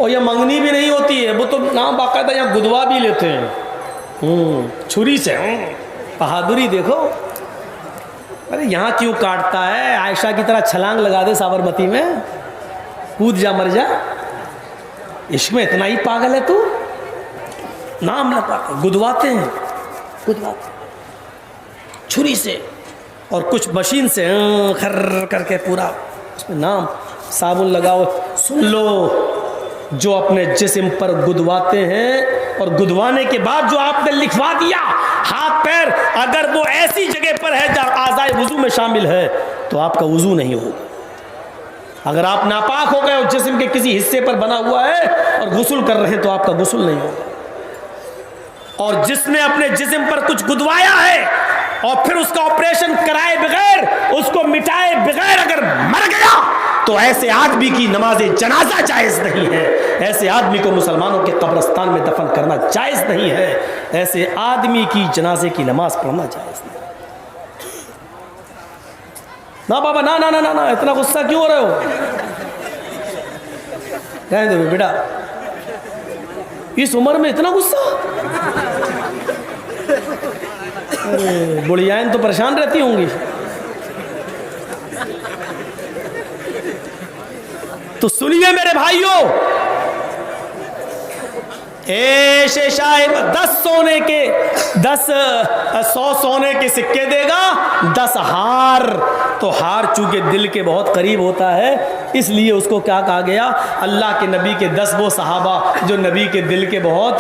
और यह मंगनी भी नहीं होती है, वो तो नाम बाकायदा यहाँ गुदवा भी लेते हैं छुरी से। बहादुरी देखो। अरे यहाँ क्यों काटता है? आयशा की तरह छलांग लगा दे साबरमती में, कूद जा मर जा। इश्क में इतना ही पागल है तू? नाम लगाते गुदवाते हैं, गुदवाते छुरी से और कुछ मशीन से खर करके पूरा उसमें नाम साबुन लगाओ। सुन लो, जो अपने जिस्म पर गुदवाते हैं और गुदवाने के बाद जो आपने लिखवा दिया हाथ पैर, अगर वो ऐसी जगह पर है जहाँ आज़ाए वुज़ू में शामिल है तो आपका वुज़ू नहीं होगा। अगर आप नापाक हो गए और जिस्म के किसी हिस्से पर बना हुआ है और गुस्ल कर रहे हैं तो आपका गुस्ल नहीं होगा। और जिसने अपने जिस्म पर कुछ गुदवाया है और फिर उसका ऑपरेशन कराए बगैर, उसको मिटाए बगैर अगर मर गया तो ऐसे आदमी की नमाज़े जनाजा जायज़ नहीं है। ऐसे आदमी को मुसलमानों के कब्रिस्तान में दफन करना जायज़ नहीं है। ऐसे आदमी की जनाजे की नमाज पढ़ना जायज़ नहीं। ना बाबा ना ना ना ना ना, इतना गुस्सा क्यों हो रहे हो? कहने दो बेटा, इस उम्र में इतना गुस्सा? अरे बुढ़ियाएं तो परेशान रहती होंगी। तो सुनिए मेरे भाइयों, ऐसे शायद 100 सोने के सिक्के देगा, 10 हार। तो हार चूंकि दिल के बहुत करीब होता है, इसलिए उसको क्या कहा गया? अल्लाह के नबी के 10 वो सहाबा जो नबी के दिल के बहुत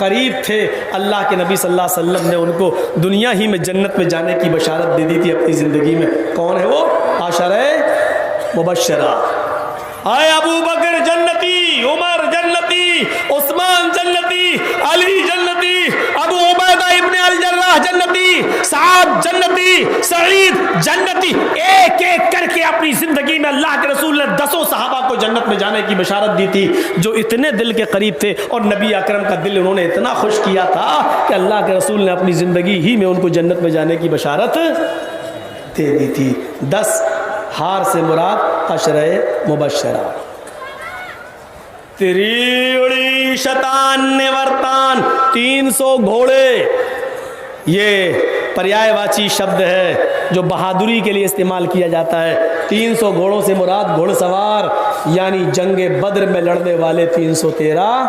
करीब थे, अल्लाह के नबी सल्लल्लाहु अलैहि वसल्लम ने उनको दुनिया ही में जन्नत में जाने की बशारत दे दी थी अपनी ज़िंदगी में। कौन है वो? आशरे मुबश्शरा। आए अबू बकर जन्नती, उमर जन्नती, उस्मान जन्नती, अली जन्नती, अबू उबैदा इब्ने अल जर्राह जन्नती, साद जन्नती, सईद जन्नती। एक एक करके अपनी जिंदगी में अल्लाह के रसूल ने 10 सहाबा को जन्नत में जाने की बशारत दी थी, जो इतने दिल के करीब थे। और नबी अकरम का दिल उन्होंने इतना खुश किया था कि अल्लाह के रसूल ने अपनी जिंदगी ही में उनको जन्नत में जाने की बशारत दे दी थी। 10 हार से मुराद अशरे मुबश्शरा। त्रिउड़ी शतान निवर्तान, 300 घोड़े, ये पर्यायवाची शब्द है जो बहादुरी के लिए इस्तेमाल किया जाता है। 300 घोड़ों से मुराद घोड़सवार, यानी जंगे बद्र में लड़ने वाले 313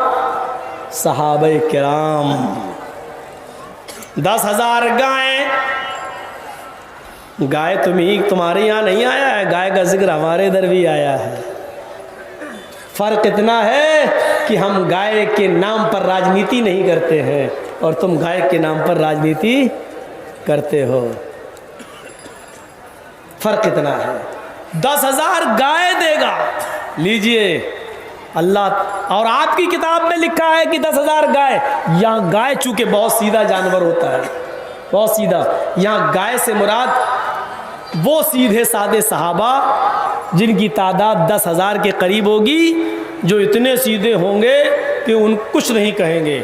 सहाबे किराम। 10,000 गायें। गाय तुम्हारे यहाँ नहीं आया है, गाय का जिक्र हमारे इधर भी आया है। फर्क इतना है कि हम गाय के नाम पर राजनीति नहीं करते हैं और तुम गाय के नाम पर राजनीति करते हो। फर्क इतना है। 10,000 गाय देगा। लीजिए अल्लाह, और आपकी किताब में लिखा है कि 10,000 गाय। यहाँ गाय चूंकि बहुत सीधा जानवर होता है, बहुत सीधा, यहाँ गाय से मुराद वो सीधे साधे सहाबा जिनकी तादाद 10,000 के करीब होगी, जो इतने सीधे होंगे कि उन कुछ नहीं कहेंगे।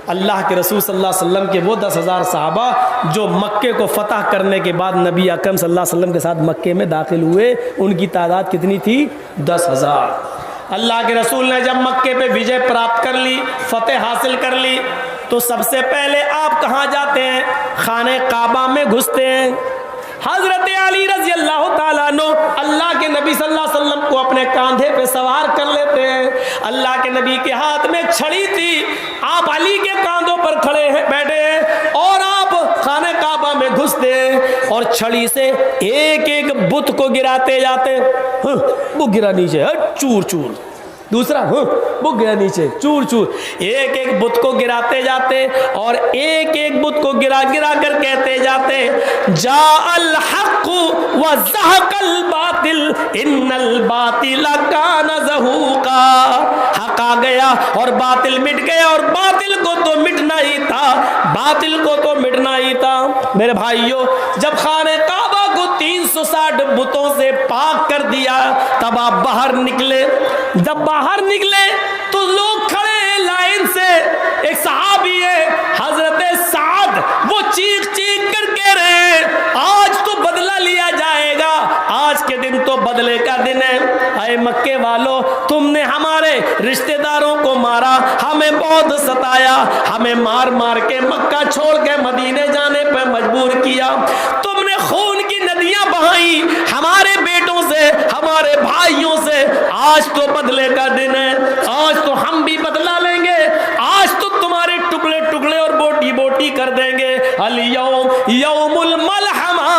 अल्लाह के रसूल सल्लल्लाहु अलैहि वसल्लम के वो 10,000 सहाबा जो मक्के को फतह करने के बाद नबी अकरम सल्लल्लाहु अलैहि वसल्लम के साथ मक्के में दाखिल हुए, उनकी तादाद कितनी थी? 10,000। अल्लाह के रसूल ने जब मक्के पे विजय प्राप्त कर ली, फतेह हासिल कर ली, तो सबसे पहले आप कहाँ जाते हैं? खाने काबा में घुसते हैं। हजरत अली रज़ी अल्लाह ताला अन्हु अल्लाह के नबी सल्लल्लाहु अलैहि वसल्लम को अपने कांधे पे सवार कर लेते हैं। अल्लाह के नबी के हाथ में छड़ी थी, आप अली के कांधों पर खड़े हैं, बैठे हैं, और आप खाने काबा में घुसते हैं और छड़ी से एक एक बुत को गिराते जाते। वो गिरा नीचे, चूर चूर। दूसरा वो गिरा नीचे, चूर चूर। एक एक बुत को गिराते जाते और एक एक बुत को गिरा गिरा कर कहते जाते, जाअल हक़ व ज़हक़ल बातिल इन्नल बातिल कान ज़हूक़ा। हक़ आ गया और बातिल मिट गया, और बातिल को तो मिटना ही था, बातिल को तो मिटना ही था। मेरे भाइयों, जब खाने काबा को 360 बुतों से पाक कर दिया, तब आप बाहर निकले। जब बाहर निकले तो लोग खड़े हैं लाइन से। एक सहाबी है हजरत साद, वो चीख चीख कर कह रहे हैं, आज तो बदला लिया जाएगा, आज के दिन तो बदले का दिन है। अय मक्के वालों, तुमने हमारे रिश्तेदारों को मारा, हमें बहुत सताया, हमें मार मार के मक्का छोड़ के मदीने जाने पर मजबूर किया, तुमने खून की नदियां बहाई हमारे बेटों से, हमारे भाइयों से। आज तो बदले का दिन है, आज तो हम भी बदला लेंगे, आज तो तुम्हारे टुकड़े टुकड़े और बोटी बोटी कर देंगे। अल यौम यौमुल मलहमा,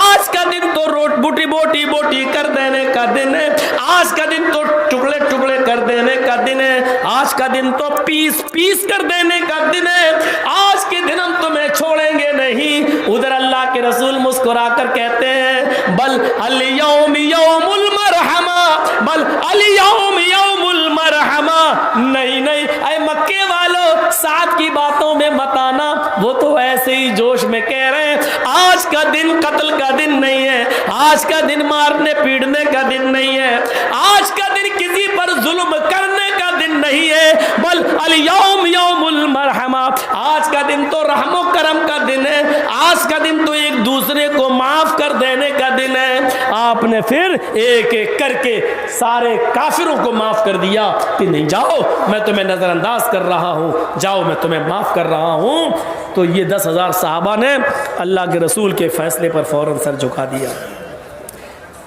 आज का दिन तो बोटी बोटी बोटी कर देने का दिन है, आज का दिन तो टुकड़े टुकड़े कर देने का दिन है, आज का दिन तो पीस पीस कर देने का दिन है, आज के दिन हम तुम्हें छोड़ेंगे नहीं। उधर अल्लाह के रसूल मुस्कुरा कर कहते हैं, बल अल यौम यौमुल मरहमा, बल अल यौम यौमुल मरहमा। नहीं नहीं ऐ मक्के वालों, साथ की बातों में मत आना, वो तो ऐसे ही जोश में कह रहे हैं। आज का दिन कत्ल का दिन नहीं है, आज का दिन मारने पीटने का दिन नहीं है, आज का दिन किसी पर जुल्म करने का दिन नहीं है, बल अल यौम यौमुल मरहमा, आज का दिन तो रहमो करम का दिन है, आज का दिन तो एक दूसरे को माफ कर देने का दिन है। आपने फिर एक एक करके सारे काफिरों को माफ कर दिया कि नहीं जाओ, मैं तुम्हें नजरअंदाज कर रहा हूं, जाओ मैं तुम्हें माफ कर रहा हूं। तो ये 10,000 सहाबा ने अल्लाह के रसूल के फैसले पर फौरन सर झुका दिया।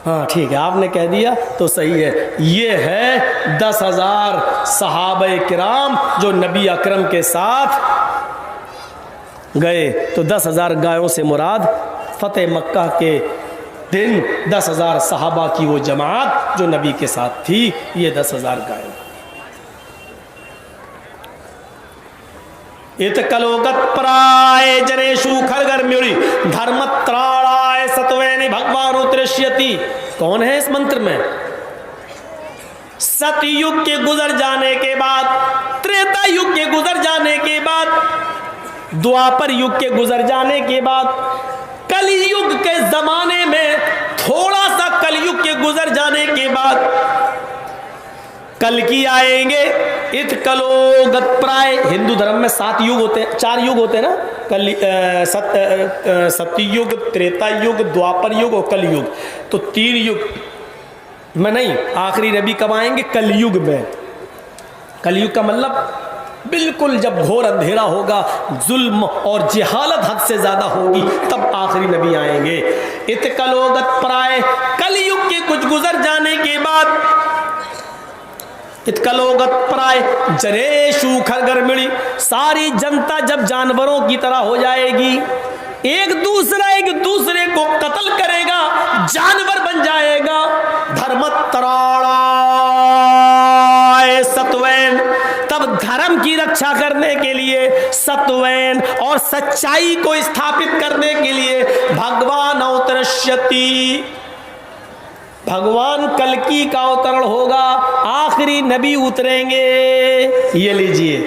हाँ ठीक है, आपने कह दिया तो सही है। ये है 10,000 सहाबे किराम जो नबी अकरम के साथ गए। तो 10,000 गायों से मुराद फतेह मक्का के दिन 10,000 सहाबा की वो जमात जो नबी के साथ थी, ये 10,000 गायें। इतकलोगत प्राय जनेशु खरगर म्युरी धर्मत्राणाय सत्वेनि भगवान उतरष्यति। कौन है इस मंत्र में? सतयुग के गुजर जाने के बाद, त्रेता युग के गुजर जाने के बाद, द्वापर युग के गुजर जाने के बाद, कलयुग के जमाने में थोड़ा सा कलयुग के गुजर जाने के बाद कल्कि आएंगे। इत कलोगत प्राय, हिंदू धर्म में 7 युग होते हैं, 4 युग होते हैं ना, सत्ययुग, त्रेता युग, द्वापर युग और कलयुग। तो 3 युग में नहीं, आखिरी नबी कब आएंगे? कलयुग में। कलयुग का मतलब बिल्कुल जब घोर अंधेरा होगा, जुल्म और जिहालत हद से ज्यादा होगी, तब आखिरी नबी आएंगे। इतकलोगत प्राय, कलयुग के कुछ गुजर जाने के बाद, इतकलोगत प्राय जनेशु खरगर मिली, सारी जनता जब जानवरों की तरह हो जाएगी, एक दूसरे को कत्ल करेगा, जानवर बन जाएगा। धर्मत्राणाय सत्वैन, तब धर्म की रक्षा करने के लिए, सत्वैन और सच्चाई को स्थापित करने के लिए भगवान अवतरष्यति, भगवान कल्कि का अवतरण होगा, आखिरी नबी उतरेंगे। ये लीजिए,